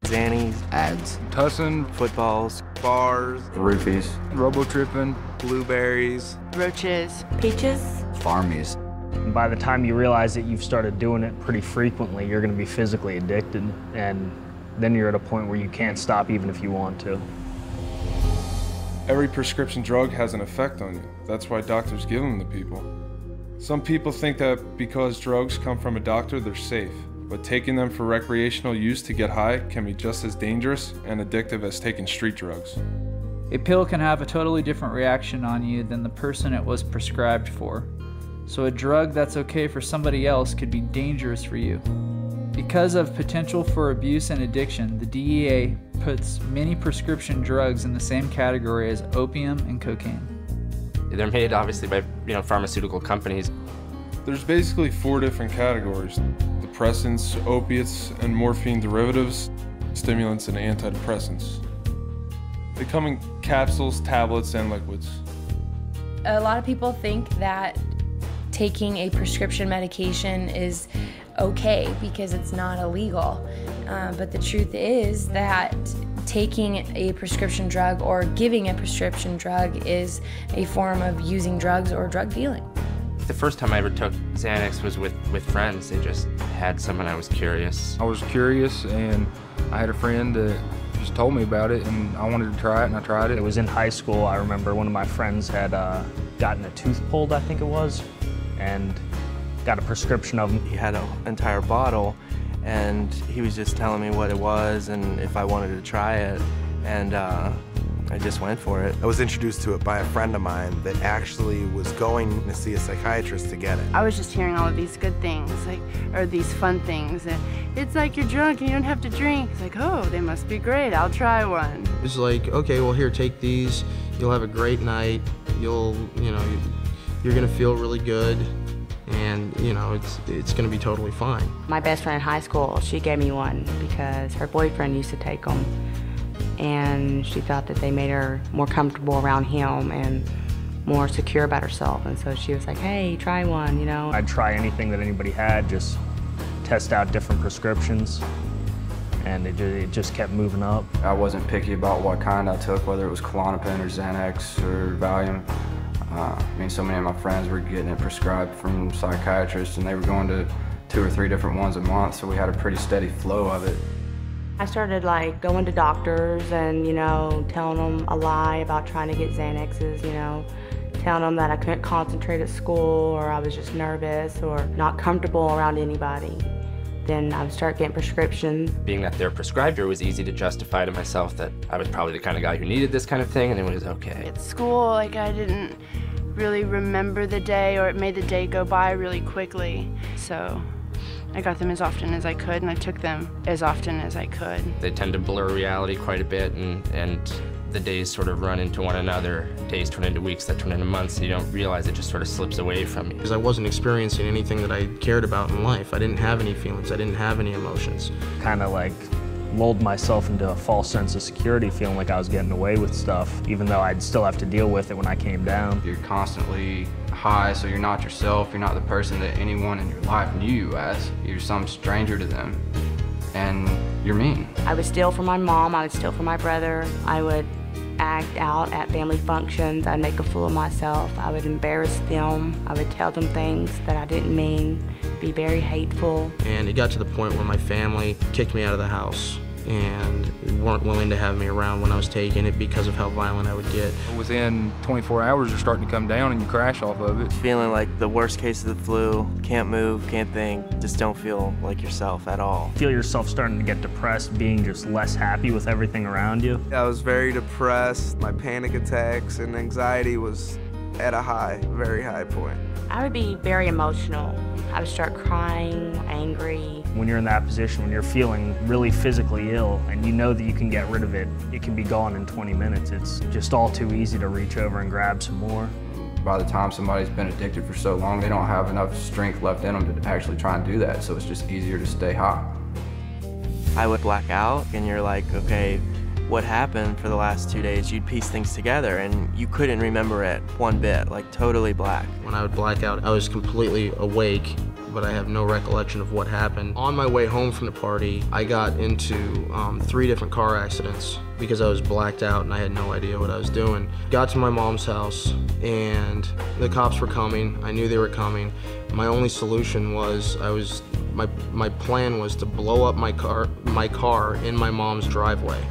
Xannies, ads, tussin, footballs, bars, roofies, robo-tripping, blueberries, roaches, peaches, farmies. And by the time you realize that you've started doing it pretty frequently, you're going to be physically addicted, and then you're at a point where you can't stop even if you want to. Every prescription drug has an effect on you. That's why doctors give them to people. Some people think that because drugs come from a doctor, they're safe. But taking them for recreational use to get high can be just as dangerous and addictive as taking street drugs. A pill can have a totally different reaction on you than the person it was prescribed for. So a drug that's okay for somebody else could be dangerous for you. Because of potential for abuse and addiction, the DEA puts many prescription drugs in the same category as opium and cocaine. They're made obviously by pharmaceutical companies. There's basically 4 different categories: depressants, opiates, and morphine derivatives, stimulants, and antidepressants. They come in capsules, tablets, and liquids. A lot of people think that taking a prescription medication is okay because it's not illegal. But the truth is that taking a prescription drug or giving a prescription drug is a form of using drugs or drug dealing. The first time I ever took Xanax was with friends. They just had some and I was curious. I was curious, and I had a friend that just told me about it, and I wanted to try it, and I tried it. It was in high school. I remember one of my friends had gotten a tooth pulled, I think it was, and got a prescription of them. He had an entire bottle, and he was just telling me what it was and if I wanted to try it, and I just went for it. I was introduced to it by a friend of mine that actually was going to see a psychiatrist to get it. I was just hearing all of these good things, or these fun things. And it's like you're drunk and you don't have to drink. It's like, oh, they must be great. I'll try one. It's like, okay, well, here, take these. You'll have a great night. You're gonna feel really good. And, it's gonna be totally fine. My best friend in high school, she gave me one because her boyfriend used to take them. And she thought that they made her more comfortable around him and more secure about herself. And so she was like, hey, try one, I'd try anything that anybody had, just test out different prescriptions, and it just kept moving up. I wasn't picky about what kind I took, whether it was Klonopin or Xanax or Valium. So many of my friends were getting it prescribed from psychiatrists, and they were going to 2 or 3 different ones a month, so we had a pretty steady flow of it. I started going to doctors and, telling them a lie about trying to get Xanaxes, telling them that I couldn't concentrate at school, or I was just nervous or not comfortable around anybody. Then I would start getting prescriptions. Being that they're prescribed, it was easy to justify to myself that I was probably the kind of guy who needed this kind of thing, and it was okay. At school, I didn't really remember the day, or it made the day go by really quickly. So I got them as often as I could, and I took them as often as I could. They tend to blur reality quite a bit, and the days sort of run into one another. Days turn into weeks, that turn into months, and you don't realize it just sort of slips away from you. Because I wasn't experiencing anything that I cared about in life. I didn't have any feelings. I didn't have any emotions. Kind of lulled myself into a false sense of security, feeling like I was getting away with stuff, even though I'd still have to deal with it when I came down. You're constantly high, so you're not yourself. You're not the person that anyone in your life knew you as. You're some stranger to them, and you're mean. I would steal from my mom, I would steal from my brother, I would act out at family functions, I'd make a fool of myself, I would embarrass them, I would tell them things that I didn't mean, be very hateful. And it got to the point where my family kicked me out of the house and weren't willing to have me around when I was taking it because of how violent I would get. Within 24 hours, you're starting to come down and you crash off of it. Feeling like the worst case of the flu, can't move, can't think, just don't feel like yourself at all. Feel yourself starting to get depressed, being just less happy with everything around you. I was very depressed. My panic attacks and anxiety was at a very high point. I would be very emotional. I would start crying, angry. When you're in that position, when you're feeling really physically ill and you know that you can get rid of it, it can be gone in 20 minutes. It's just all too easy to reach over and grab some more. By the time somebody's been addicted for so long, they don't have enough strength left in them to actually try and do that, so it's just easier to stay high. I would black out, and you're like, okay, what happened for the last 2 days? You'd piece things together, and you couldn't remember it one bit, totally black. When I would black out, I was completely awake, but I have no recollection of what happened. On my way home from the party, I got into 3 different car accidents because I was blacked out and I had no idea what I was doing. Got to my mom's house and the cops were coming. I knew they were coming. My only solution was my plan was to blow up my car in my mom's driveway.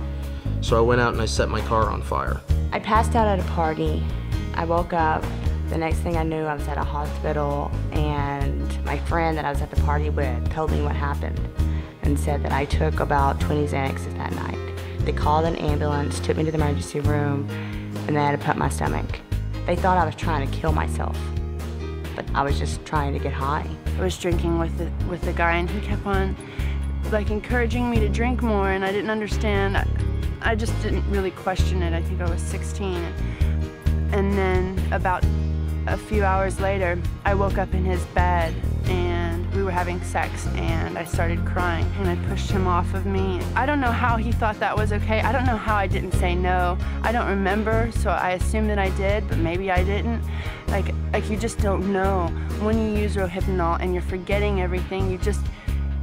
So I went out and I set my car on fire. I passed out at a party. I woke up. The next thing I knew, I was at a hospital, and my friend that I was at the party with told me what happened and said that I took about 20 Xanaxes that night. They called an ambulance, took me to the emergency room, and they had to pump my stomach. They thought I was trying to kill myself, but I was just trying to get high. I was drinking with the guy, and he kept on encouraging me to drink more, and I didn't understand. I just didn't really question it. I think I was 16. And then about a few hours later, I woke up in his bed and we were having sex, and I started crying and I pushed him off of me. I don't know how he thought that was okay. I don't know how I didn't say no. I don't remember, so I assume that I did, but maybe I didn't. Like you just don't know. When you use Rohypnol and you're forgetting everything,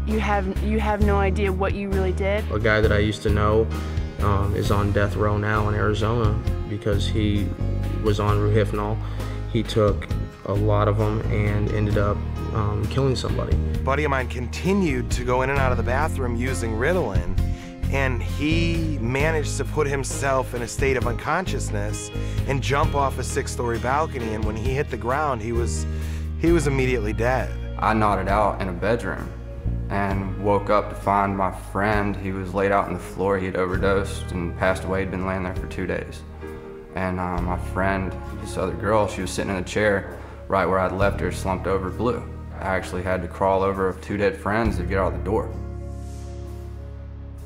you have no idea what you really did. A guy that I used to know is on death row now in Arizona because he was on Rohypnol. He took a lot of them and ended up killing somebody. A buddy of mine continued to go in and out of the bathroom using Ritalin, and he managed to put himself in a state of unconsciousness and jump off a 6-story balcony, and when he hit the ground, he was immediately dead. I nodded out in a bedroom and woke up to find my friend. He was laid out on the floor. He had overdosed and passed away. He'd been laying there for 2 days. And my friend, this other girl, she was sitting in a chair right where I'd left her, slumped over, blue. I actually had to crawl over 2 dead friends to get out the door.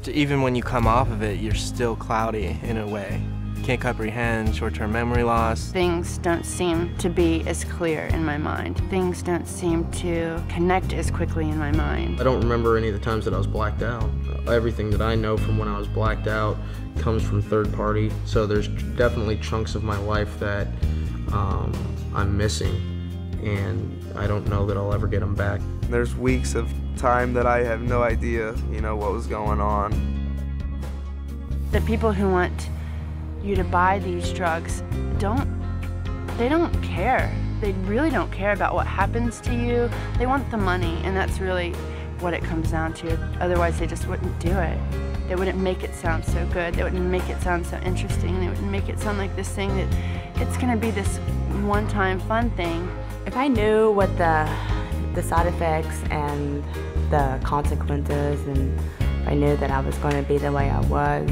Even when you come off of it, you're still cloudy in a way. You can't comprehend short-term memory loss. Things don't seem to be as clear in my mind. Things don't seem to connect as quickly in my mind. I don't remember any of the times that I was blacked out. Everything that I know from when I was blacked out comes from third party, so there's definitely chunks of my life that I'm missing, and I don't know that I'll ever get them back. There's weeks of time that I have no idea, what was going on. The people who want you to buy these drugs don't care. They really don't care about what happens to you. They want the money, and that's really what it comes down to. Otherwise, they just wouldn't do it. They wouldn't make it sound so good. They wouldn't make it sound so interesting. They wouldn't make it sound like this thing that it's gonna be this one-time fun thing. If I knew what the side effects and the consequences, and if I knew that I was going to be the way I was,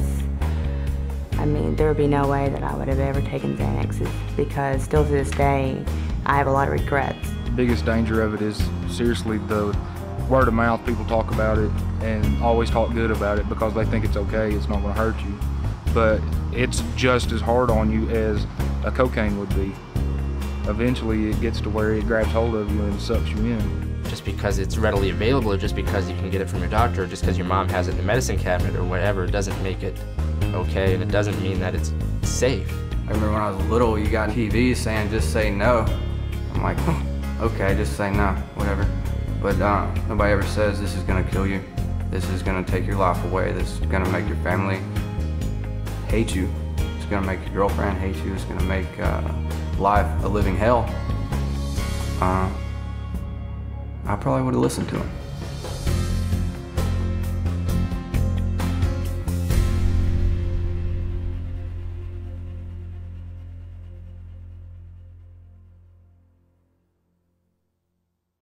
I mean, there would be no way that I would have ever taken Xanaxes, because still to this day, I have a lot of regrets. The biggest danger of it is, seriously, the word of mouth. People talk about it and always talk good about it because they think it's okay, it's not going to hurt you. But it's just as hard on you as a cocaine would be. Eventually it gets to where it grabs hold of you and sucks you in. Just because it's readily available, or just because you can get it from your doctor, or just because your mom has it in the medicine cabinet or whatever, doesn't make it okay, and it doesn't mean that it's safe. I remember when I was little, you got TV saying just say no. I'm like, okay, just say no, whatever. But nobody ever says this is gonna kill you. This is gonna take your life away. This is gonna make your family hate you. It's gonna make your girlfriend hate you. It's gonna make life a living hell. I probably would have listened to him.